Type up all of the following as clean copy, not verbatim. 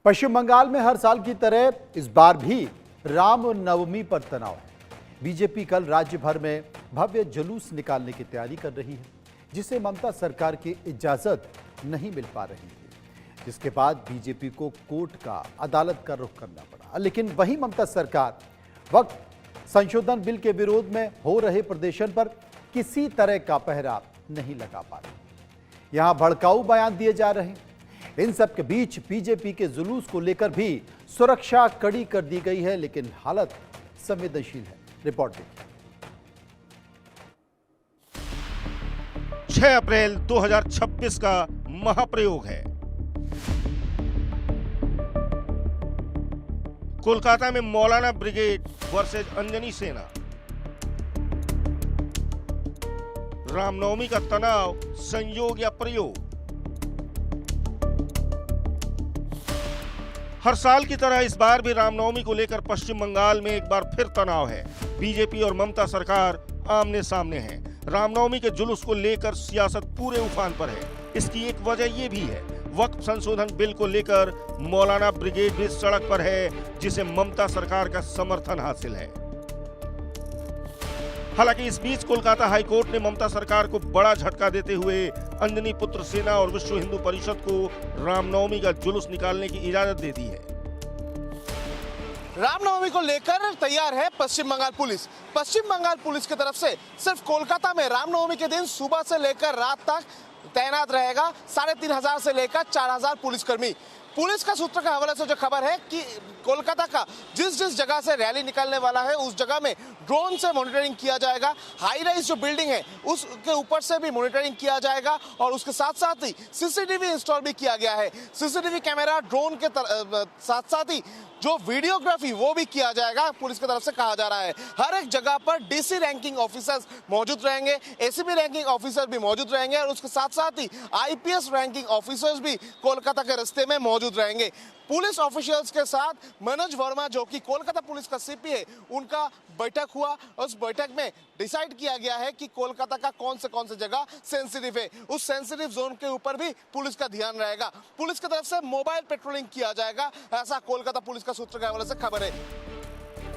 पश्चिम बंगाल में हर साल की तरह इस बार भी रामनवमी पर तनाव है। बीजेपी कल राज्य भर में भव्य जुलूस निकालने की तैयारी कर रही है, जिसे ममता सरकार की इजाजत नहीं मिल पा रही है, जिसके बाद बीजेपी को कोर्ट का अदालत का रुख करना पड़ा। लेकिन वही ममता सरकार वक्त संशोधन बिल के विरोध में हो रहे प्रदर्शन पर किसी तरह का पहरा नहीं लगा पा रही। यहां भड़काऊ बयान दिए जा रहे हैं। इन सब के बीच बीजेपी के जुलूस को लेकर भी सुरक्षा कड़ी कर दी गई है, लेकिन हालत संवेदनशील है। रिपोर्ट देखिए। 6 अप्रैल 2026 का महाप्रयोग है। कोलकाता में मौलाना ब्रिगेड वर्सेज अंजनी सेना। रामनवमी का तनाव, संयोग या प्रयोग। हर साल की तरह इस बार भी रामनवमी को लेकर पश्चिम बंगाल में एक बार फिर तनाव है। बीजेपी और ममता सरकार आमने सामने हैं। रामनवमी के जुलूस को लेकर सियासत पूरे उफान पर है। इसकी एक वजह ये भी है, वक्फ संशोधन बिल को लेकर मौलाना ब्रिगेड भी सड़क पर है, जिसे ममता सरकार का समर्थन हासिल है। हालांकि इस बीच कोलकाता हाईकोर्ट ने ममता सरकार को बड़ा झटका देते हुए अंजनी पुत्र सेना और विश्व हिंदू परिषद को रामनवमी का जुलूस निकालने की इजाजत दे दी है। रामनवमी को लेकर तैयार है पश्चिम बंगाल पुलिस। पश्चिम बंगाल पुलिस की तरफ से सिर्फ कोलकाता में रामनवमी के दिन सुबह से लेकर रात तक तैनात रहेगा 3500 से लेकर 4000 पुलिसकर्मी। पुलिस का सूत्र के हवाले से जो खबर है कि कोलकाता का जिस जगह से रैली निकलने वाला है उस जगह में ड्रोन से मॉनिटरिंग किया जाएगा। हाई राइज जो बिल्डिंग है उसके ऊपर से भी मॉनिटरिंग किया जाएगा और उसके साथ साथ ही सीसीटीवी इंस्टॉल भी किया गया है। सीसीटीवी कैमरा, ड्रोन के साथ साथ ही जो वीडियोग्राफी वो भी किया जाएगा, पुलिस की तरफ से कहा जा रहा है। हर एक जगह पर डीसी रैंकिंग ऑफिसर्स मौजूद रहेंगे, एसीपी रैंकिंग ऑफिसर भी मौजूद रहेंगे और उसके साथ साथ ही आईपीएस रैंकिंग ऑफिसर्स भी कोलकाता के रास्ते में मौजूद रहेंगे। पुलिस ऑफिशियल्स के साथ मनोज वर्मा जो कि कोलकाता पुलिस का सीपी है, उनका बैठक हुआ। उस बैठक में डिसाइड किया गया है कि कोलकाता का कौन से जगह सेंसिटिव है। उस सेंसिटिव जोन के ऊपर भी पुलिस का ध्यान रहेगा। पुलिस की तरफ से मोबाइल पेट्रोलिंग किया जाएगा, ऐसा कोलकाता पुलिस का सूत्र के हवाले से खबर है।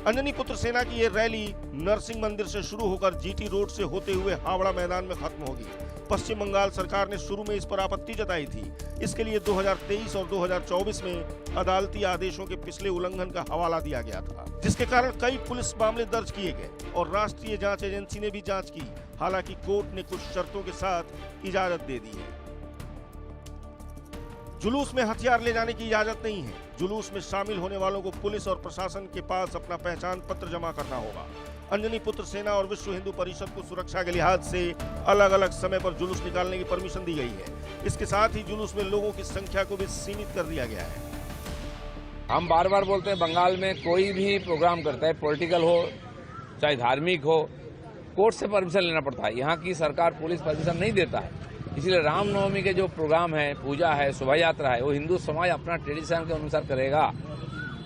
अंजनी पुत्र सेना की ये रैली नरसिंह मंदिर से शुरू होकर जीटी रोड से होते हुए हावड़ा मैदान में खत्म होगी। पश्चिम बंगाल सरकार ने शुरू में इस पर आपत्ति जताई थी। इसके लिए 2023 और 2024 में अदालती आदेशों के पिछले उल्लंघन का हवाला दिया गया था, जिसके कारण कई पुलिस मामले दर्ज किए गए और राष्ट्रीय जांच एजेंसी ने भी जांच की। हालांकि कोर्ट ने कुछ शर्तों के साथ इजाजत दे दी है। जुलूस में हथियार ले जाने की इजाजत नहीं है। जुलूस में शामिल होने वालों को पुलिस और प्रशासन के पास अपना पहचान पत्र जमा करना होगा। अंजनी पुत्र सेना और विश्व हिंदू परिषद को सुरक्षा के लिहाज से अलग अलग समय पर जुलूस निकालने की परमिशन दी गई है। इसके साथ ही जुलूस में लोगों की संख्या को भी सीमित कर दिया गया है। हम बार बार बोलते हैं, बंगाल में कोई भी प्रोग्राम करता है, पॉलिटिकल हो चाहे धार्मिक हो, कोर्ट से परमिशन लेना पड़ता है। यहाँ की सरकार, पुलिस परमिशन नहीं देता है। इसलिए रामनवमी के जो प्रोग्राम है, पूजा है, शोभा यात्रा है, वो हिंदू समाज अपना ट्रेडिशन के अनुसार करेगा।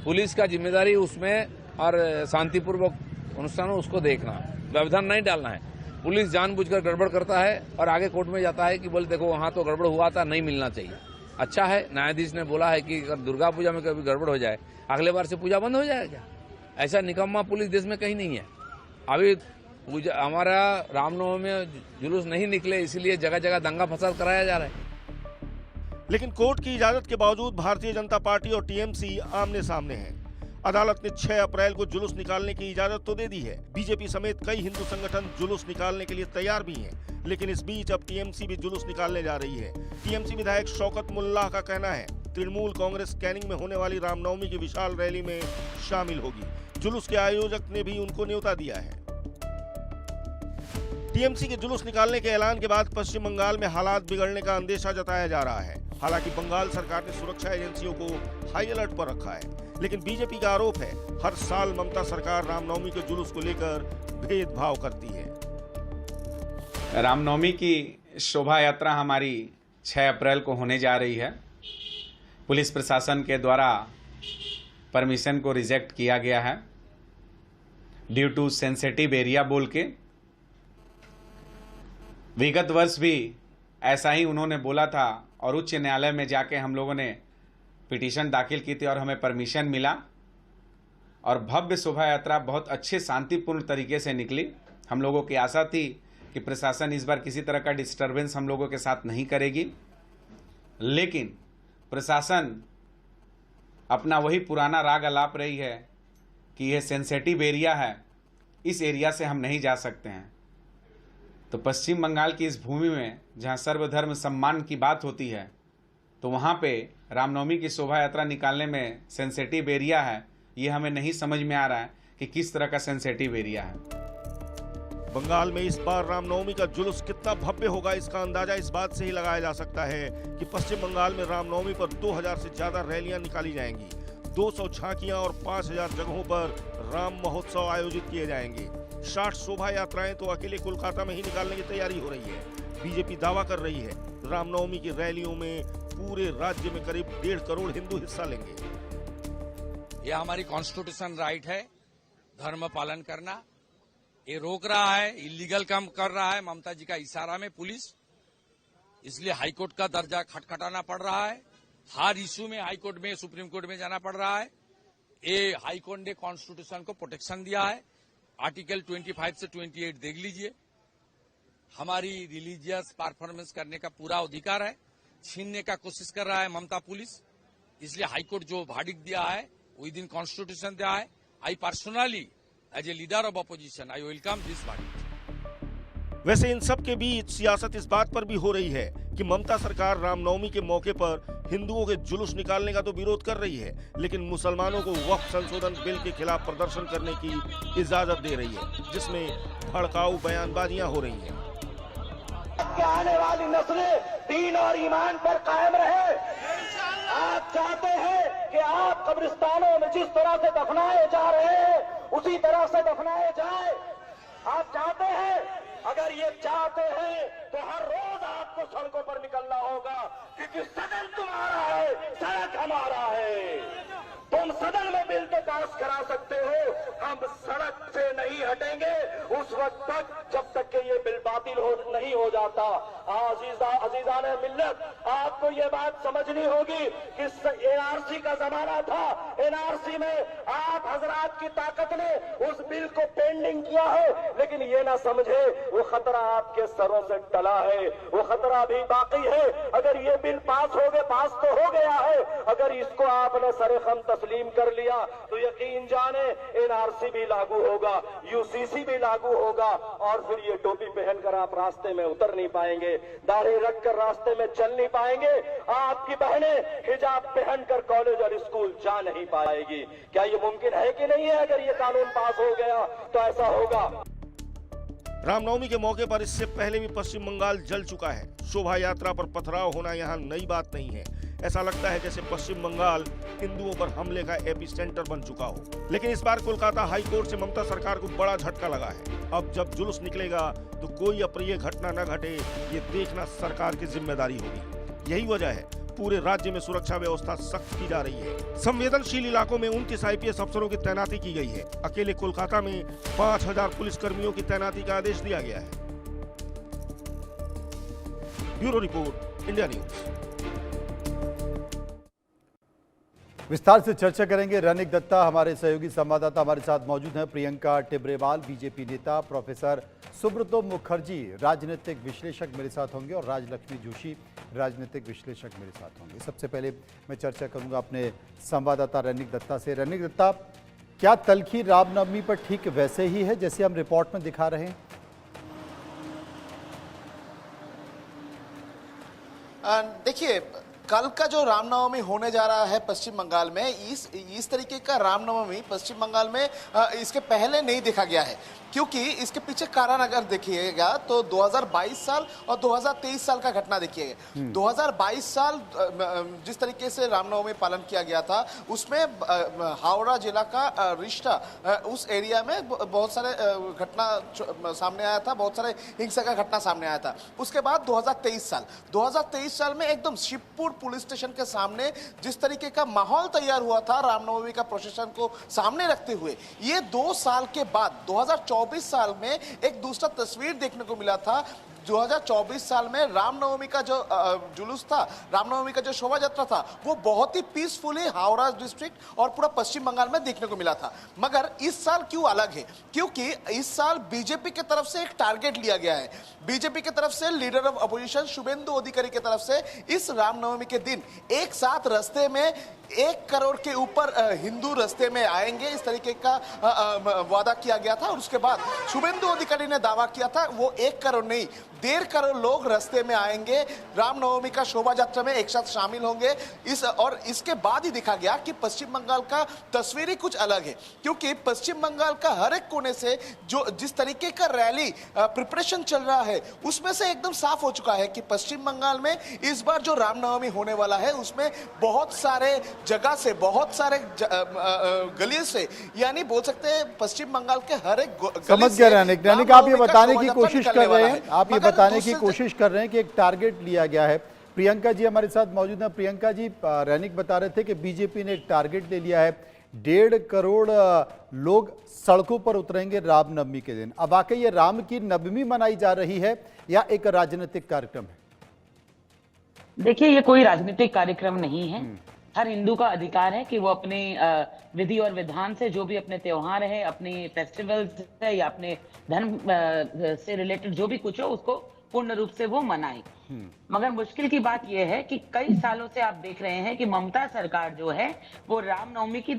पुलिस का जिम्मेदारी उसमें और शांतिपूर्वक अनुष्ठान उसको देखना, व्यवधान नहीं डालना है। पुलिस जानबूझकर गड़बड़ करता है और आगे कोर्ट में जाता है कि बोले देखो वहाँ तो गड़बड़ हुआ था, नहीं मिलना चाहिए। अच्छा है, न्यायाधीश ने बोला है कि अगर दुर्गा पूजा में कभी गड़बड़ हो जाए, अगले बार से पूजा बंद हो जाएगा। ऐसा निकम्मा पुलिस देश में कहीं नहीं है। अभी पूजा हमारा रामनवमी में जुलूस नहीं निकले, इसलिए जगह जगह दंगा फसाद कराया जा रहा है। लेकिन कोर्ट की इजाजत के बावजूद भारतीय जनता पार्टी और टीएमसी आमने सामने हैं। अदालत ने 6 अप्रैल को जुलूस निकालने की इजाजत तो दे दी है। बीजेपी समेत कई हिंदू संगठन जुलूस निकालने के लिए तैयार भी हैं। लेकिन इस बीच अब टीएमसी भी जुलूस निकालने जा रही है। टीएमसी विधायक शौकत मुल्लाह का कहना है, तृणमूल कांग्रेस कैनिंग में होने वाली रामनवमी की विशाल रैली में शामिल होगी। जुलूस के आयोजक ने भी उनको न्योता दिया है। टीएमसी के जुलूस निकालने के ऐलान के बाद पश्चिम बंगाल में हालात बिगड़ने का अंदेशा जताया जा रहा है। हालांकि बंगाल सरकार ने सुरक्षा एजेंसियों को हाई अलर्ट पर रखा है। लेकिन बीजेपी का आरोप है, हर साल ममता सरकार रामनवमी के जुलूस को लेकर भेदभाव करती है। रामनवमी की शोभा यात्रा हमारी 6 अप्रैल को होने जा रही है। पुलिस प्रशासन के द्वारा परमिशन को रिजेक्ट किया गया है ड्यू टू सेंसिटिव एरिया बोल के। विगत वर्ष भी ऐसा ही उन्होंने बोला था और उच्च न्यायालय में जाके हम लोगों ने पिटीशन दाखिल की थी और हमें परमिशन मिला और भव्य शोभा यात्रा बहुत अच्छे शांतिपूर्ण तरीके से निकली। हम लोगों की आशा थी कि प्रशासन इस बार किसी तरह का डिस्टर्बेंस हम लोगों के साथ नहीं करेगी, लेकिन प्रशासन अपना वही पुराना राग अलाप रही है कि यह सेंसिटिव एरिया है, इस एरिया से हम नहीं जा सकते हैं। तो पश्चिम बंगाल की इस भूमि में जहां सर्वधर्म सम्मान की बात होती है, तो वहां पे रामनवमी की शोभा यात्रा निकालने में सेंसिटिव एरिया है, ये हमें नहीं समझ में आ रहा है कि किस तरह का सेंसिटिव एरिया है। बंगाल में इस बार रामनवमी का जुलूस कितना भव्य होगा, इसका अंदाजा इस बात से ही लगाया जा सकता है कि पश्चिम बंगाल में रामनवमी पर 2000 से ज्यादा रैलियां निकाली जाएंगी, 200 झांकियां और 5000 जगहों पर राम महोत्सव आयोजित किए जाएंगे। 60 शोभा यात्राएं तो अकेले कोलकाता में ही निकालने की तैयारी हो रही है। बीजेपी दावा कर रही है रामनवमी की रैलियों में पूरे राज्य में करीब 1.5 करोड़ हिंदू हिस्सा लेंगे। यह हमारी कॉन्स्टिट्यूशन राइट है, धर्म पालन करना। ये रोक रहा है, इलीगल काम कर रहा है ममता जी का इशारा में पुलिस, इसलिए हाईकोर्ट का दर्जा खटखटाना पड़ रहा है। हर इश्यू में हाईकोर्ट में, सुप्रीम कोर्ट में जाना पड़ रहा है। ये हाईकोर्ट ने कॉन्स्टिट्यूशन को प्रोटेक्शन दिया है, आर्टिकल 25 से 28 देख लीजिए। हमारी रिलीजियस परफॉर्मेंस करने का पूरा अधिकार है, छीनने का कोशिश कर रहा है ममता पुलिस, इसलिए हाईकोर्ट जो वर्डिक्ट दिया है विद इन कॉन्स्टिट्यूशन दिया है। I personally as a leader of opposition I welcome this verdict. वैसे इन सब के बीच सियासत इस बात पर भी हो रही है कि ममता सरकार रामनवमी के मौके पर हिंदुओं के जुलूस निकालने का तो विरोध कर रही है, लेकिन मुसलमानों को वक्फ संशोधन बिल के खिलाफ प्रदर्शन करने की इजाजत दे रही है, जिसमें भड़काऊ बयानबाजियां हो रही हैं। आने वाली नस्लें दीन और ईमान पर कायम रहे। आप चाहते हैं कि आप कब्रिस्तानों में जिस तरह से दफनाए जा रहे हैं उसी तरह से दफनाए जाए। आप चाहते हैं, अगर ये चाहते हैं तो हर रोज आपको सड़कों पर निकलना होगा, क्योंकि सदन तुम्हारा है, सड़क हमारा है। तुम सदन में बिल तो पास करा सकते हो, हम सड़क से नहीं हटेंगे उस वक्त तक जब तक कि ये बिल बातिल नहीं हो जाता। अजीजाने मिल्लत, आपको ये बात समझनी होगी कि एनआरसी का जमाना था। एनआरसी में आप हजरात की ताकत ने उस बिल को पेंडिंग किया है, लेकिन ये ना समझे वो खतरा आपके सरों से टला है, वो खतरा भी बाकी है। अगर ये बिल पास तो हो गया है, अगर इसको आपने सरेखम तस्लीम कर लिया तो यकीन जाने एनआरसी भी लागू होगा, यूसीसी भी लागू होगा, और फिर ये टोपी पहनकर आप रास्ते में उतर नहीं पाएंगे, दाढ़ी रखकर रास्ते में चल नहीं पाएंगे, आपकी बहनें हिजाब पहनकर कॉलेज और स्कूल जा नहीं पाएगी। क्या ये मुमकिन है कि नहीं है? अगर ये कानून पास हो गया तो ऐसा होगा। रामनवमी के मौके पर इससे पहले भी पश्चिम बंगाल जल चुका है। शोभा यात्रा पर पथराव होना यहाँ नई बात नहीं है। ऐसा लगता है जैसे पश्चिम बंगाल हिंदुओं पर हमले का एपिसेंटर बन चुका हो। लेकिन इस बार कोलकाता हाई कोर्ट से ममता सरकार को बड़ा झटका लगा है। अब जब जुलूस निकलेगा तो कोई अप्रिय घटना न घटे, ये देखना सरकार की जिम्मेदारी होगी। यही वजह है पूरे राज्य में सुरक्षा व्यवस्था सख्त की जा रही है। संवेदनशील इलाकों में 29 IPS अफसरों की तैनाती की गई है। अकेले कोलकाता में 5000 पुलिस कर्मियों की तैनाती का आदेश दिया गया है। Bureau report, India news. विस्तार से चर्चा करेंगे। रनिक दत्ता हमारे सहयोगी संवाददाता हमारे साथ मौजूद हैं। प्रियंका टिब्रेवाल बीजेपी नेता, प्रोफेसर सुब्रतो मुखर्जी राजनीतिक विश्लेषक मेरे साथ होंगे, और राजलक्ष्मी जोशी राजनीतिक विश्लेषक मेरे साथ होंगे। सबसे पहले मैं चर्चा करूंगा अपने संवाददाता रनिक दत्ता से। रनिक दत्ता, क्या तलखी रामनवमी पर ठीक वैसे ही है जैसे हम रिपोर्ट में दिखा रहे हैं? देखिए, कल का जो रामनवमी होने जा रहा है पश्चिम बंगाल में, इस तरीके का रामनवमी पश्चिम बंगाल में इसके पहले नहीं देखा गया है, क्योंकि इसके पीछे कारण अगर देखिएगा तो 2022 साल और 2023 साल का घटना देखिएगा। 2022 साल जिस तरीके से रामनवमी पालन किया गया था, उसमें हावड़ा जिला का रिश्ता उस एरिया में बहुत सारे घटना सामने आया था, बहुत सारे हिंसा का घटना सामने आया था। उसके बाद 2023 साल में एकदम शिवपुर पुलिस स्टेशन के सामने जिस तरीके का माहौल तैयार हुआ था रामनवमी का प्रोसेशन को सामने रखते हुए, ये 2 साल के बाद 2024 साल में एक दूसरा तस्वीर देखने को मिला था। 2024 साल में रामनवमी का जो जुलूस था, रामनवमी का जो शोभा यात्रा था, वो बहुत ही पीसफुली हावड़ा डिस्ट्रिक्ट और पूरा पश्चिम बंगाल में देखने को मिला था। मगर इस साल क्यों अलग है? क्योंकि इस साल बीजेपी की तरफ से एक टारगेट लिया गया है। बीजेपी की तरफ से लीडर ऑफ अपोजिशन शुभेंदु अधिकारी की तरफ से इस रामनवमी के दिन एक साथ रास्ते में 1 करोड़ के ऊपर हिंदू रास्ते में आएंगे, इस तरीके का वादा किया गया था। और उसके बाद शुभेंदु अधिकारी ने दावा किया था वो 1 करोड़ नहीं 1.5 करोड़ लोग रास्ते में आएंगे, रामनवमी का शोभा यात्रा में एक साथ शामिल होंगे। और इसके बाद ही देखा गया कि पश्चिम बंगाल का तस्वीर ही कुछ अलग है, क्योंकि पश्चिम बंगाल का हर एक कोने से जो जिस तरीके का रैली प्रिपरेशन चल रहा है, उसमें से एकदम साफ हो चुका है कि पश्चिम बंगाल में इस बार जो रामनवमी होने वाला है उसमें बहुत सारे जगह से, बहुत सारे गली से, यानी बोल सकते हैं पश्चिम बंगाल के हर एक समझ गए रैनिक, आप ये बताने की कोशिश कर रहे हैं, आप ये बताने की कोशिश कर रहे हैं कि एक टारगेट लिया गया है। प्रियंका जी हमारे साथ मौजूद हैं। प्रियंका जी, रैनिक बता रहे थे कि बीजेपी ने एक टारगेट ले लिया है, 1.5 करोड़ लोग सड़कों पर उतरेंगे रामनवमी के दिन। अब वाकई ये राम की नवमी मनाई जा रही है या एक राजनीतिक कार्यक्रम है? देखिए, ये कोई राजनीतिक कार्यक्रम नहीं है। हर हिंदू का अधिकार है कि वो अपने विधि और विधान से जो भी अपने त्योहार है, अपने फेस्टिवल्स है या अपने धर्म से रिलेटेड जो भी कुछ हो उसको पूर्ण रूप से वो मनाए। मगर मुश्किल की बात यह है कि कई सालों से आप देख रहे हैं कि ममता सरकार जो है वो रामनवमी की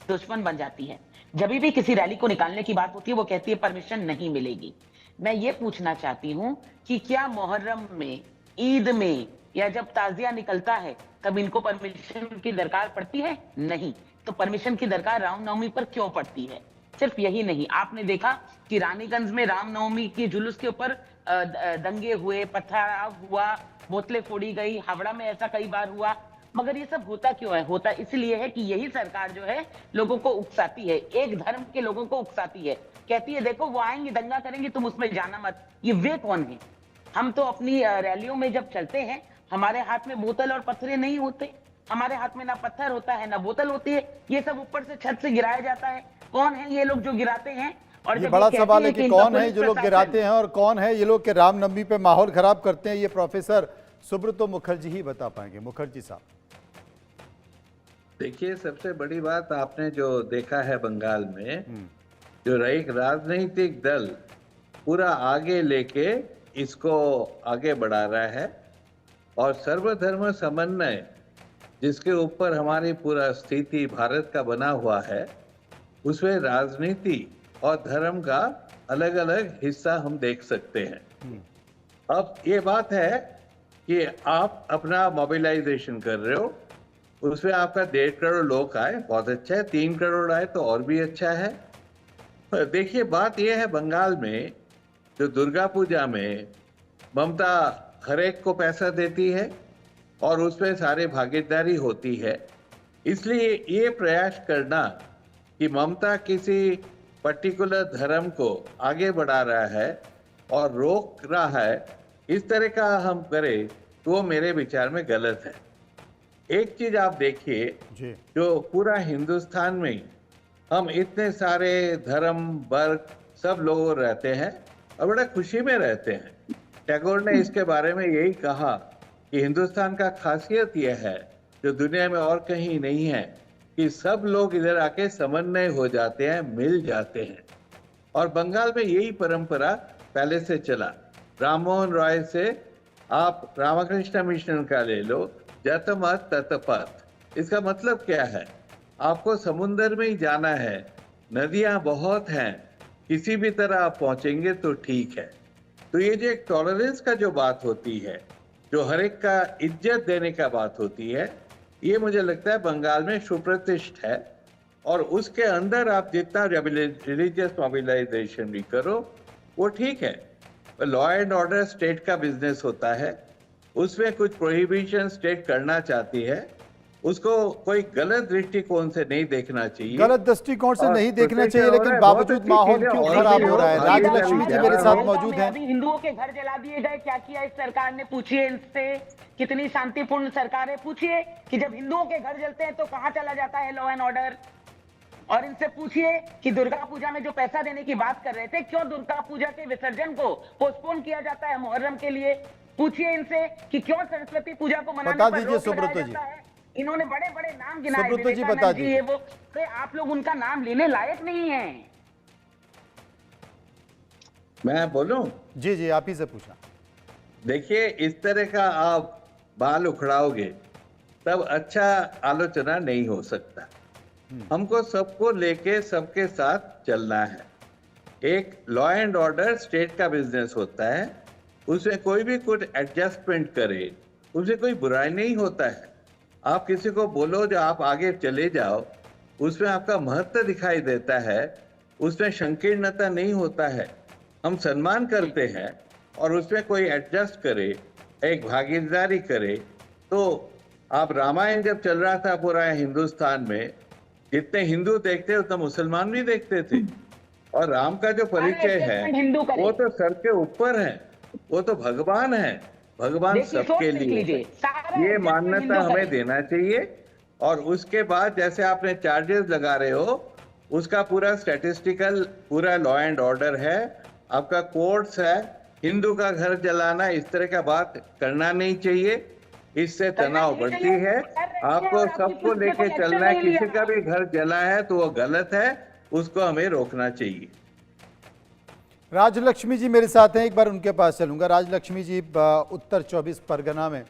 दुश्मन बन जाती है। जब भी किसी रैली को निकालने की बात होती है वो कहती है परमिशन नहीं मिलेगी। मैं ये पूछना चाहती हूँ कि क्या मुहर्रम में, ईद में या जब ताजिया निकलता है तब इनको परमिशन की दरकार पड़ती है? नहीं। तो परमिशन की दरकार रामनवमी पर क्यों पड़ती है? सिर्फ यही नहीं, आपने देखा कि रानीगंज में रामनवमी की जुलूस के ऊपर दंगे हुए, पथराव हुआ, बोतलें फोड़ी गई, हावड़ा में ऐसा कई बार हुआ। मगर ये सब होता क्यों है? होता इसलिए है कि यही सरकार जो है लोगों को उकसाती है, एक धर्म के लोगों को उकसाती है, कहती है देखो वो आएंगे दंगा करेंगे तुम उसमें जाना मत। ये वे कौन है? हम तो अपनी रैलियों में जब चलते हैं हमारे हाथ में बोतल और पत्थरे नहीं होते, हमारे हाथ में ना पत्थर होता है ना बोतल होती है, ये सब ऊपर से छत से गिराया जाता है। कौन है ये लोग जो गिराते हैं? और ये बड़ा सवाल है कि कौन है जो लोग गिराते हैं और कौन है ये लोग के रामनवमी पे माहौल खराब करते हैं। ये प्रोफेसर सुब्रतो मुखर्जी ही बता पाएंगे। मुखर्जी साहब, देखिए, सबसे बड़ी बात आपने जो देखा है बंगाल में, जो एक राजनीतिक दल पूरा आगे लेके इसको आगे बढ़ा रहा है और सर्वधर्म समन्वय जिसके ऊपर हमारी पूरा स्थिति भारत का बना हुआ है, उसमें राजनीति और धर्म का अलग अलग हिस्सा हम देख सकते हैं। अब ये बात है कि आप अपना मोबिलाइजेशन कर रहे हो, उसमें आपका 1.5 करोड़ लोग आए, बहुत अच्छा है, 3 करोड़ आए तो और भी अच्छा है। देखिए, बात यह है बंगाल में जो दुर्गा पूजा में ममता हर एक को पैसा देती है और उसमें सारे भागीदारी होती है, इसलिए ये प्रयास करना कि ममता किसी पर्टिकुलर धर्म को आगे बढ़ा रहा है और रोक रहा है, इस तरह का हम करें तो वो मेरे विचार में गलत है। एक चीज आप देखिए, जो पूरा हिंदुस्तान में हम इतने सारे धर्म वर्ग सब लोग रहते हैं और बड़ा खुशी में रहते हैं। टैगोर ने इसके बारे में यही कहा कि हिंदुस्तान का खासियत यह है जो दुनिया में और कहीं नहीं है कि सब लोग इधर आके समन्वय हो जाते हैं, मिल जाते हैं। और बंगाल में यही परंपरा पहले से चला। राममोहन रॉय से आप रामकृष्ण मिशन का ले लो, जतमत ततपथ। इसका मतलब क्या है? आपको समुद्र में ही जाना है, नदियां बहुत हैं, किसी भी तरह आप पहुंचेंगे तो ठीक है। तो ये जो एक टॉलरेंस का जो बात होती है, जो हर एक का इज्जत देने का बात होती है, ये मुझे लगता है बंगाल में सुप्रतिष्ठ है। और उसके अंदर आप जितना रिलीजियस मोबिलाइजेशन भी करो वो ठीक है। लॉ एंड ऑर्डर स्टेट का बिजनेस होता है, उसमें कुछ प्रोहिबिशन स्टेट करना चाहती है, उसको कोई गलत दृष्टिकोण से नहीं देखना चाहिए। गलत दृष्टिकोण से नहीं देखना चाहिए, लेकिन बावजूद माहौल क्यों खराब हो रहा है? राजलक्ष्मी जी मेरे साथ मौजूद हैं। हिंदुओं के घर जला दिए गए, क्या किया इस सरकार ने? पूछिए इनसे, कितनी शांतिपूर्ण सरकार है। पूछिए कि जब हिंदुओं के घर जलते हैं तो कहाँ चला जाता है लॉ एंड ऑर्डर? और इनसे पूछिए कि दुर्गा पूजा में जो पैसा देने की बात कर रहे थे, क्यों दुर्गा पूजा के विसर्जन को पोस्टपोन किया जाता है मुहर्रम के लिए। पूछिए इनसे कि क्यों सरस्वती पूजा को मनाने बता पर दीजिए रोक लगाया सुब्रतो जी। जाता है। इन्होंने बड़े बड़े नाम गिनाए, सुब्रतो जी बता विवेकानंद जी, दीजिए। ये वो, तो आप लोग उनका नाम लेने लायक नहीं है। मैं बोलूं? जी जी, आप ही से पूछा। देखिए, इस तरह का आप बाल उखड़ाओगे तब अच्छा आलोचना नहीं हो सकता। हमको सबको लेके सबके साथ चलना है। एक लॉ एंड ऑर्डर स्टेट का बिजनेस होता है, उसमें कोई भी कुछ एडजस्टमेंट करे उसमें कोई बुराई नहीं होता है। आप किसी को बोलो जो आप आगे चले जाओ, उसमें आपका महत्व दिखाई देता है, उसमें संकीर्णता नहीं होता है। हम सम्मान करते हैं और उसमें कोई एडजस्ट करे, एक भागीदारी करे। तो आप रामायण जब चल रहा था पूरा हिंदुस्तान में, जितने हिंदू देखते उतना मुसलमान भी देखते थे। और राम का जो परिचय है वो तो सर के ऊपर है, वो तो भगवान है, भगवान सबके लिए। ये मान्यता हमें देना चाहिए। और उसके बाद जैसे आपने चार्जेस लगा रहे हो, उसका पूरा स्टैटिस्टिकल पूरा लॉ एंड ऑर्डर है, आपका कोर्ट्स है। हिंदू का घर जलाना, इस तरह का बात करना नहीं चाहिए, इससे तनाव बढ़ती है। आपको सबको लेके चलना है। किसी का भी घर जला है तो वो गलत है, उसको हमें रोकना चाहिए। राजलक्ष्मी जी मेरे साथ हैं, एक बार उनके पास चलूंगा। राजलक्ष्मी जी, उत्तर 24 परगना में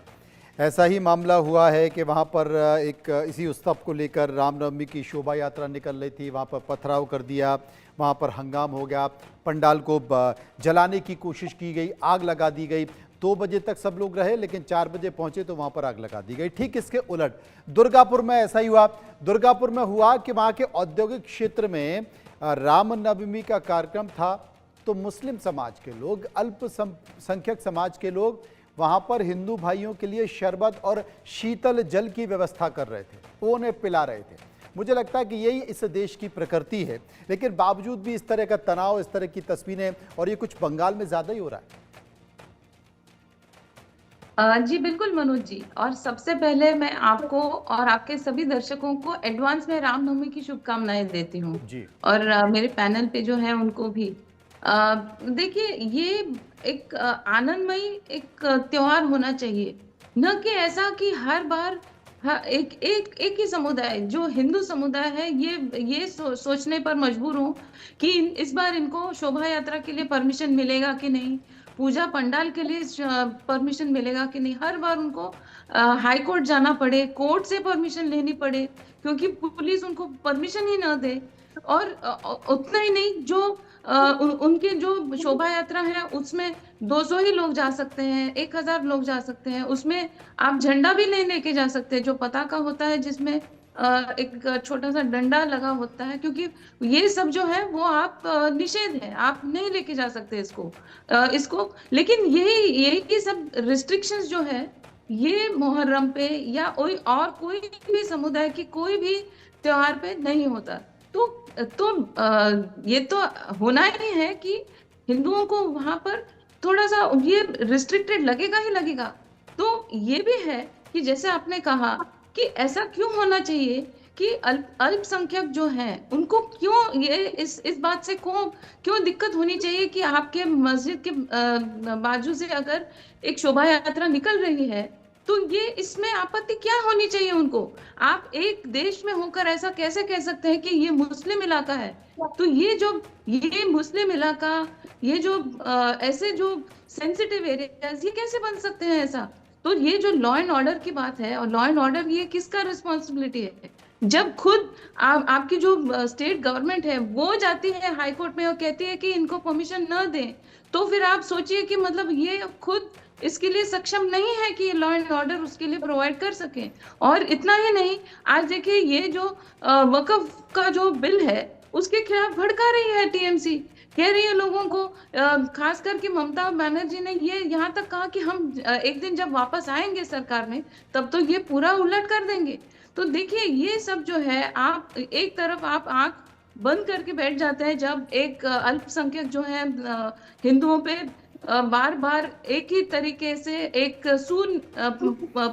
ऐसा ही मामला हुआ है कि वहाँ पर एक इसी उत्सव को लेकर रामनवमी की शोभा यात्रा निकल रही थी, वहाँ पर पथराव कर दिया, वहाँ पर हंगाम हो गया, पंडाल को जलाने की कोशिश की गई, आग लगा दी गई। 2 बजे तक सब लोग रहे, लेकिन 4 बजे पहुंचे तो वहाँ पर आग लगा दी गई। ठीक इसके उलट दुर्गापुर में ऐसा ही हुआ। दुर्गापुर में हुआ कि वहाँ के औद्योगिक क्षेत्र में रामनवमी का कार्यक्रम था, तो मुस्लिम समाज के लोग, अल्पसंख्यक समाज के लोग वहाँ पर हिंदू भाइयों के लिए शरबत और शीतल जल की व्यवस्था कर रहे थे, वो उन्हें पिला रहे थे। मुझे लगता है कि यही इस देश की प्रकृति है, लेकिन बावजूद भी इस तरह का तनाव, इस तरह की तस्वीरें, और ये कुछ बंगाल में ज़्यादा ही हो रहा है। जी बिल्कुल मनोज जी, और सबसे पहले मैं आपको और आपके सभी दर्शकों को एडवांस में रामनवमी की शुभकामनाएं देती हूँ, और मेरे पैनल पे जो है उनको भी। देखिए, ये एक आनंदमयी एक त्योहार होना चाहिए, न कि ऐसा कि हर बार एक ही समुदाय, जो हिंदू समुदाय है, ये सोचने पर मजबूर हो कि इस बार इनको शोभा यात्रा के लिए परमिशन मिलेगा कि नहीं, पूजा पंडाल के लिए परमिशन मिलेगा कि नहीं। हर बार उनको हाई कोर्ट जाना पड़े, कोर्ट से परमिशन लेनी पड़े, क्योंकि पुलिस उनको परमिशन ही ना दे। और उतना ही नहीं, जो उनके जो शोभा यात्रा है उसमें 200 ही लोग जा सकते हैं, 1000 लोग जा सकते हैं। उसमें आप झंडा भी नहीं लेके जा सकते, जो पताका होता है जिसमें एक छोटा सा डंडा लगा होता है, क्योंकि ये सब जो है वो आप निषेध है, आप नहीं लेके जा सकते इसको। लेकिन यही सब रिस्ट्रिक्शंस जो है, ये मुहर्रम पे या कोई भी समुदाय की कोई भी त्योहार पे नहीं होता। तो ये तो होना ही है कि हिंदुओं को वहां पर थोड़ा सा ये रिस्ट्रिक्टेड लगेगा ही लगेगा। तो ये भी है कि जैसे आपने कहा कि ऐसा क्यों होना चाहिए कि अल्पसंख्यक जो हैं उनको क्यों ये इस बात से क्यों दिक्कत होनी चाहिए कि आपके मस्जिद के बाजू से अगर एक शोभा यात्रा निकल रही है तो ये इसमें आपत्ति क्या होनी चाहिए उनको। आप एक देश में होकर ऐसा कैसे कह सकते हैं कि ये मुस्लिम इलाका है। तो ये मुस्लिम इलाका, ये जो ऐसे जो सेंसिटिव एरियाज, ये कैसे बन सकते हैं ऐसा। तो ये जो लॉ एंड ऑर्डर की बात है, और लॉ एंड ऑर्डर ये किसका रिस्पॉन्सिबिलिटी है, जब खुद आपकी जो स्टेट गवर्नमेंट है वो जाती है हाई कोर्ट में और कहती है कि इनको परमिशन न दें, तो फिर आप सोचिए कि मतलब ये खुद इसके लिए सक्षम नहीं है कि लॉ एंड ऑर्डर उसके लिए प्रोवाइड कर सके। और इतना ही नहीं, आज देखिए ये जो वक्फ का जो बिल है उसके खिलाफ भड़का रही है टीएमसी, कह रही है लोगों को, खास करके ममता बनर्जी ने ये यहाँ तक कहा कि हम एक दिन जब वापस आएंगे सरकार में तब तो ये पूरा उलट कर देंगे। तो देखिए, ये सब जो है, आप एक तरफ आप आंख बंद करके बैठ जाते हैं जब एक अल्पसंख्यक जो है हिंदुओं पे बार बार एक ही तरीके से एक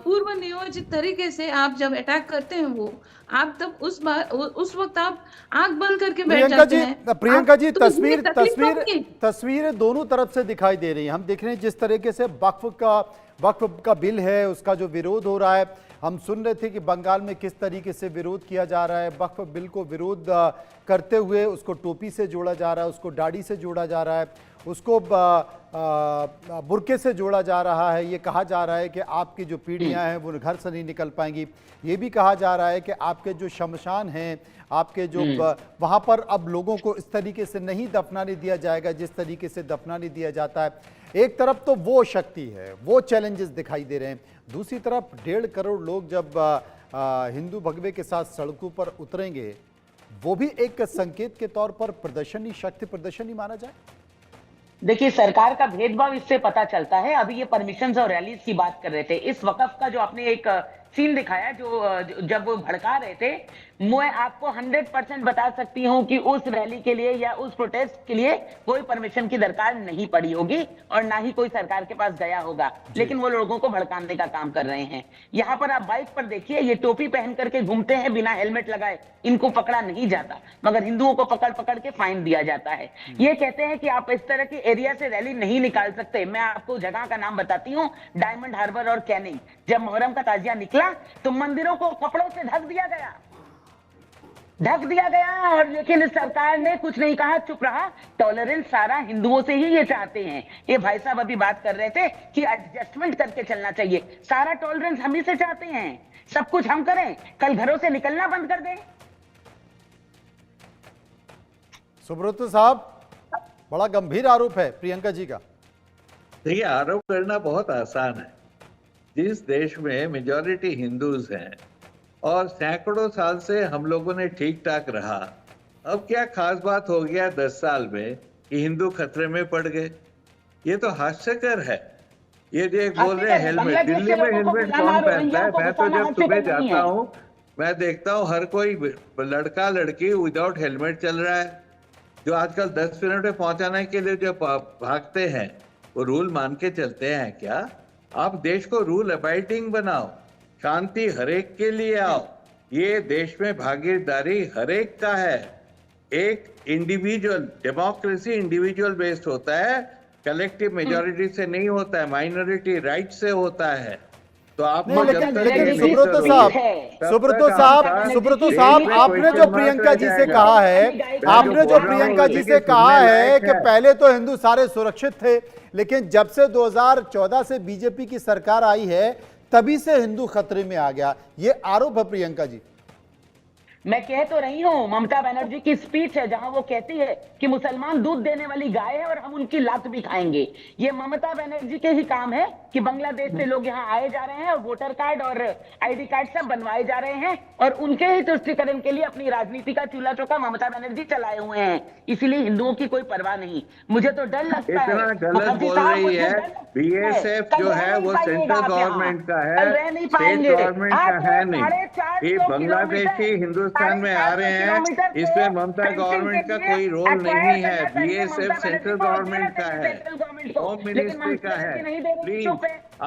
पूर्व नियोजित तरीके से आप जब अटैक करते हैं वो आप तब उस वक्त आप आंख बंद करके बैठ जाते हैं। प्रियंका जी, तो मुझे तकलीफ होगी। तस्वीरें दोनों तरफ से दिखाई दे रही हैं। हम देख रहे हैं जिस तरीके से वक्फ का बिल है उसका जो विरोध हो रहा है, हम सुन रहे थे कि बंगाल में किस तरीके से विरोध किया जा रहा है। वक्फ बिल को विरोध करते हुए उसको टोपी से जोड़ा जा रहा है, उसको दाढ़ी से जोड़ा जा रहा है, उसको बुरके से जोड़ा जा रहा है। ये कहा जा रहा है कि आपकी जो पीढ़ियां हैं वो घर से नहीं निकल पाएंगी। ये भी कहा जा रहा है कि आपके जो शमशान हैं, आपके जो वहां पर अब लोगों को इस तरीके से नहीं दफनाने दिया जाएगा जिस तरीके से दफनाने दिया जाता है। एक तरफ तो वो शक्ति है, वो चैलेंजेस दिखाई दे रहे हैं, दूसरी तरफ 1.5 करोड़ लोग जब हिंदू भगवे के साथ सड़कों पर उतरेंगे, वो भी एक संकेत के तौर पर प्रदर्शनी, शक्ति प्रदर्शनी माना जाए। देखिए, सरकार का भेदभाव इससे पता चलता है। अभी ये परमिशंस और रैलीज की बात कर रहे थे, इस वकफ का जो आपने एक सीन दिखाया जो जब वो भड़का रहे थे, मैं आपको 100% बता सकती हूं कि उस रैली के लिए या उस प्रोटेस्ट के लिए कोई परमिशन की दरकार नहीं पड़ी होगी और ना ही कोई सरकार के पास गया होगा, लेकिन वो लोगों को भड़काने का काम कर रहे हैं। यहाँ पर आप बाइक पर देखिए, ये टोपी पहन करके घूमते हैं बिना हेलमेट लगाए, इनको पकड़ा नहीं जाता, मगर हिंदुओं को पकड़ पकड़ के फाइन दिया जाता है। ये कहते हैं कि आप इस तरह के एरिया से रैली नहीं निकाल सकते। मैं आपको जगह का नाम बताती हूँ, डायमंड हार्बर और कैनिंग। जब मुहर्रम का ताजिया निकला तो मंदिरों को कपड़ों से ढक दिया गया और लेकिन इस सरकार ने कुछ नहीं कहा, चुप रहा। टॉलरेंस सारा हिंदुओं से ही ये चाहते हैं। ये भाई साहब अभी बात कर रहे थे कि एडजस्टमेंट करके चलना चाहिए, सारा टॉलरेंस हम ही से चाहते हैं, सब कुछ हम करें, कल घरों से निकलना बंद कर दें। सुब्रत साहब, बड़ा गंभीर आरोप है प्रियंका जी का। देखिए, आरोप करना बहुत आसान है। जिस देश में मेजॉरिटी हिंदूज हैं और सैकड़ों साल से हम लोगों ने ठीक ठाक रहा, अब क्या खास बात हो गया 10 साल में कि हिंदू खतरे में पड़ गए? ये तो हास्यकर है। ये जो बोल रहे हैं हेलमेट, दिल्ली में हेलमेट कौन पहनता है? मैं तो जब सुबह जाता हूँ मैं देखता हूँ हर कोई लड़का लड़की विदाउट हेलमेट चल रहा है। जो आजकल 10 मिनट में पहुंचाने के लिए जो भागते हैं वो रूल मान के चलते हैं क्या? आप देश को रूल अबाइडिंग बनाओ, शांति हरेक के लिए आओ। ये देश में भागीदारी हरेक का है। एक इंडिविजुअल डेमोक्रेसी इंडिविजुअल बेस्ड होता है, कलेक्टिव मेजॉरिटी से नहीं होता है, माइनॉरिटी राइट से होता है। तो आपको लेकिन सुब्रतो साहब, आपने जो प्रियंका जी से कहा है, कि पहले तो हिंदू सारे सुरक्षित थे, लेकिन जब से 2014 से बीजेपी की सरकार आई है तभी से हिंदू खतरे में आ गया, ये आरोप है प्रियंका जी। मैं कह तो रही हूँ, ममता बनर्जी की स्पीच है जहां वो कहती है कि मुसलमान दूध देने वाली गाय है और हम उनकी लात भी खाएंगे। ये ममता बनर्जी के ही काम है कि बांग्लादेश से लोग यहाँ आए जा रहे हैं और वोटर कार्ड और आईडी कार्ड सब बनवाए जा रहे हैं और उनके ही तुष्टीकरण के लिए अपनी राजनीति का चूल्हा चौका ममता बनर्जी चलाए हुए हैं। इसीलिए हिंदुओं की कोई परवाह नहीं। मुझे तो डर लगता है, गलत बोल रही है। बीएसएफ जो है वो सेंट्रल गवर्नमेंट का है, स्टेट गवर्नमेंट का है नहीं। ये बांग्लादेशी हिंदुस्तान में आ रहे हैं, इसमें ममता गवर्नमेंट का कोई रोल नहीं है। बीएसएफ सेंट्रल गवर्नमेंट का है, होम मिनिस्ट्री का है। प्लीज आप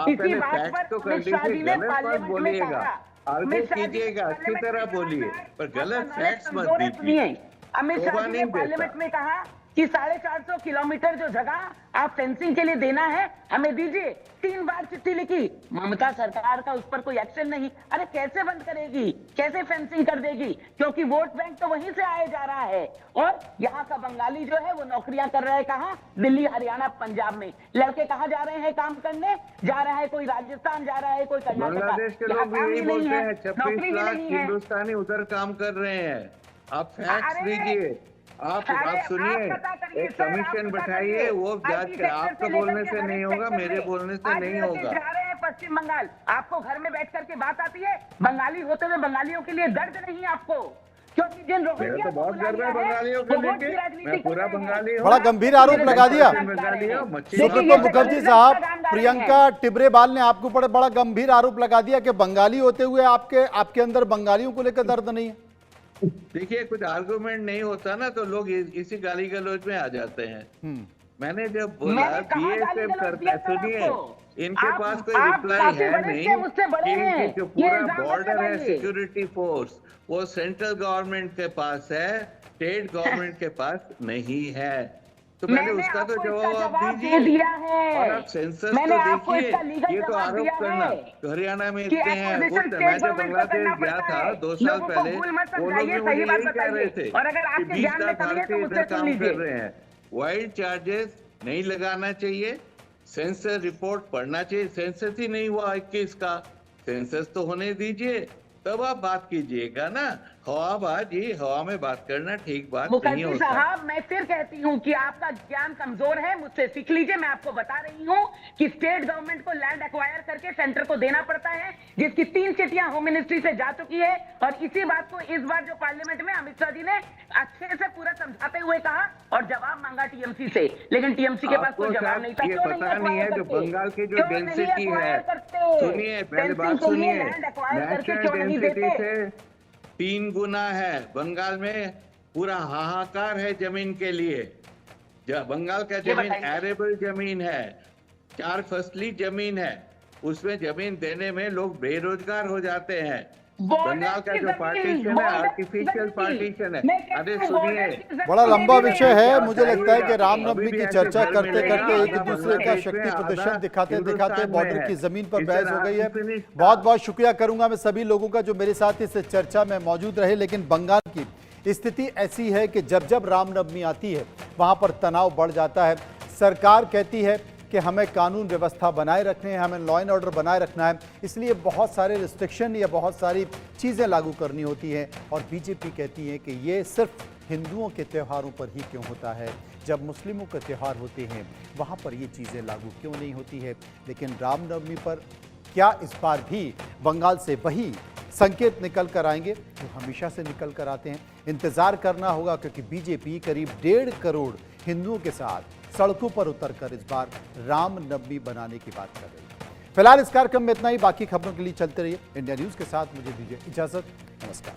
पहले फैक्ट तो कर दीजिए, गलत मत बोलिएगा, आर्ग्यू कीजिएगा, अच्छी तरह बोलिए, पर गलत फैक्ट्स मत दीजिए। अमित शाह जी ने पार्लियामेंट में कहा कि 450 किलोमीटर जो जगह आप फेंसिंग के लिए देना है हमें दीजिए। 3 बार चिट्ठी लिखी, ममता सरकार का उस पर कोई एक्शन नहीं। अरे कैसे बंद करेगी, कैसे फेंसिंग कर देगी? क्योंकि वोट बैंक तो वहीं से आए जा रहा है और यहाँ का बंगाली जो है वो नौकरियां कर रहा है कहाँ? दिल्ली, हरियाणा, पंजाब में। लड़के कहाँ जा रहे हैं काम करने? जा रहा है कोई राजस्थान, जा रहा है कोई कर्नाटक। बांग्लादेश के लोग भी यही बोलते हैं, 26 लाख हिंदुस्तानी उधर काम कर रहे हैं। आप फैक्ट्स दीजिए, आप सुनिए, एक कमीशन बैठाइए, वो जांच कर। आपके बोलने से नहीं होगा, मेरे बोलने से नहीं होगा। जा रहे हैं पश्चिम बंगाल, आपको घर में बैठ करके बात आती है? बंगाली होते हुए बंगालियों के लिए दर्द नहीं आपको? क्योंकि जिन रोहिंग्या तो बहुत गर्व है बंगालियों के लिए, मैं पूरा बंगाली हूं। बड़ा गंभीर आरोप लगा दिया सुब्रतो मुखर्जी साहब। प्रियंका टिब्रेबाल ने आपके ऊपर बड़ा गंभीर आरोप लगा दिया कि बंगाली होते हुए आपके अंदर बंगालियों को लेकर दर्द नहीं है। देखिए, कुछ आर्गुमेंट नहीं होता ना तो लोग इसी गाली गलौज में आ जाते हैं। मैंने जब बोला मैंने कहा गाली बीएसएफ गलौज करता दिया है, सर सुनिए, आपको। इनके पास कोई आप रिप्लाई काफी है वरिष्ठ नहीं हैं, मुझसे बड़े कि हैं। इनकी जो ये पूरा इल्जाम बॉर्डर है लगाइए। सिक्योरिटी फोर्स वो सेंट्रल गवर्नमेंट के पास है, स्टेट गवर्नमेंट के पास नहीं है। तो पहले मैंने उसका तो आपको इसका जवाब जवाब दीजिए। दे दिया है। और आप सेंसस मैंने तो आपको देखिए, इसका लीगल ये तो जवाब आरोप दिया करना है तो हरियाणा में कि इतने हैं। एक्विजिशन मैं स्टेट जब गवर्नमेंट को बांग्लादेश करना गया पड़ता था है। 2 साल लोगों को पहले, भूल मत वो लोग समझाइए, भी सही मुझे बात यही कह रहे थे बताइए। और अगर कि आपके 20 ज्ञान में लाख कमी है तो भारतीय मुझसे इधर सुन काम कर लीजिए। रहे हैं। वाइल्ड चार्जेस नहीं लगाना चाहिए, सेंसस रिपोर्ट पढ़ना चाहिए। सेंसस ही नहीं हुआ 21 का, सेंसस तो होने दीजिए तब आप बात कीजिएगा ना। हवाबाजी, हवा में बात करना ठीक बात नहीं मुखर्जी होता। साहब, मैं फिर कहती हूँ कि आपका ज्ञान कमजोर है, मुझसे सीख लीजिए। मैं आपको बता रही हूँ कि स्टेट गवर्नमेंट को लैंड एक्वायर करके सेंटर को देना पड़ता है, जिसकी 3 चिट्ठियां होम मिनिस्ट्री से जा चुकी है। और इसी बात को इस बार जो पार्लियामेंट में अमित शाह जी ने अच्छे से पूरा समझाते हुए कहा और जवाब मांगा टीएमसी से, लेकिन टीएमसी के पास कोई जवाब नहीं था। ये क्यों पता नहीं है जो बंगाल की जो डेंसिटी है, सुनिए पहले बात सुनिए, नेशनल डेंसिटी से 3 गुना है बंगाल में। पूरा हाहाकार है जमीन के लिए। बंगाल का जमीन एरेबल जमीन है, 4 फसली जमीन है, उसमें जमीन देने में लोग बेरोजगार हो जाते हैं। बंगाल का जो पार्टीशन है आर्टिफिशियल पार्टीशन है। अरे सुनिए, बड़ा लंबा विषय है। मुझे लगता है कि रामनवमी की चर्चा करते करते एक दूसरे का शक्ति प्रदर्शन दिखाते दिखाते बॉर्डर की जमीन पर बहस हो गई है। बहुत बहुत शुक्रिया करूंगा मैं सभी लोगों का जो मेरे साथ इस चर्चा में मौजूद रहे। लेकिन बंगाल की स्थिति ऐसी है कि जब जब रामनवमी आती है वहां पर तनाव बढ़ जाता है। सरकार कहती है कि हमें कानून व्यवस्था बनाए रखने हैं, हमें लॉ एंड ऑर्डर बनाए रखना है, इसलिए बहुत सारे रिस्ट्रिक्शन या बहुत सारी चीज़ें लागू करनी होती हैं। और बीजेपी कहती है कि ये सिर्फ हिंदुओं के त्योहारों पर ही क्यों होता है, जब मुस्लिमों के त्यौहार होते हैं वहाँ पर ये चीज़ें लागू क्यों नहीं होती है। लेकिन रामनवमी पर क्या इस बार भी बंगाल से वही संकेत निकल कर आएंगे जो हमेशा से निकल कर आते हैं? इंतज़ार करना होगा, क्योंकि बीजेपी करीब 1.5 करोड़ हिंदुओं के साथ सड़कों पर उतरकर इस बार रामनवमी बनाने की बात कर रही है। फिलहाल इस कार्यक्रम में इतना ही। बाकी खबरों के लिए चलते रहिए इंडिया न्यूज़ के साथ। मुझे दीजिए इजाज़त। नमस्कार।